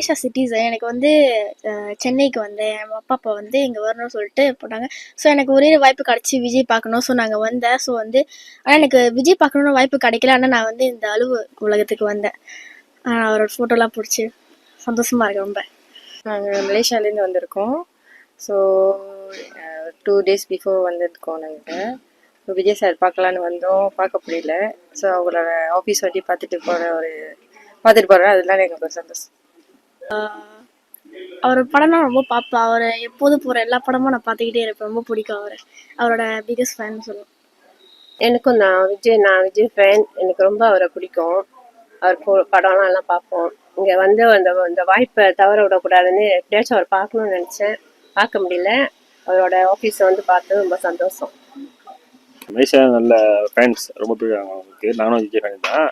Malaysia citizen. எனக்கு வந்து சென்னைக்கு வந்தேன். என் அப்பா வந்து இங்கே வரணும்னு சொல்லிட்டு போட்டாங்க. ஸோ எனக்கு ஒரே ஒரு வாய்ப்பு கிடச்சி விஜய் பார்க்கணும். ஸோ நாங்கள் வந்தேன். ஸோ வந்து ஆனால் எனக்கு விஜய் பார்க்கணுன்னு வாய்ப்பு கிடைக்கல. ஆனால் நான் வந்து இந்த அலுவ உலகத்துக்கு வந்தேன். அவரோட ஃபோட்டோலாம் பிடிச்சி சந்தோஷமாக இருக்கு ரொம்ப. நாங்கள் மலேசியாலேருந்து வந்திருக்கோம். ஸோ 2 days பிஃபோர் வந்திருக்கோம். நாங்கள் ஸோ விஜய் சார் பார்க்கலான்னு வந்தோம், பார்க்க முடியல. ஸோ அவங்களோட ஆஃபீஸ் வண்டி பார்த்துட்டு போகிறேன். அதெல்லாம் எங்களுக்கு ஒரு சந்தோஷம். அவர் படம்னா ரொம்ப பார்ப்பேன். அவரை எப்போதும் போகிற எல்லா படமும் நான் பார்த்துக்கிட்டே இருப்பேன். ரொம்ப பிடிக்கும் அவரோட பிகஸ்ட் ஃபேன் சொல்லுவேன். எனக்கும் நான் விஜய் ஃபேன். எனக்கு ரொம்ப அவரை பிடிக்கும். அவர் படம்லாம் எல்லாம் பார்ப்போம். இங்கே வந்து அந்த வாய்ப்பை தவற விடக்கூடாதுன்னு எப்படியாச்சும் அவர் பார்க்கணும்னு நினச்சேன், பார்க்க முடியல. அவரோட ஆஃபீஸை வந்து பார்த்து ரொம்ப சந்தோஷம். மலேசியா நல்ல ஃபேன்ஸ் ரொம்ப பிடிக்கும் அவங்களுக்கு. நானும் விஜய் ஃபேன் தான்.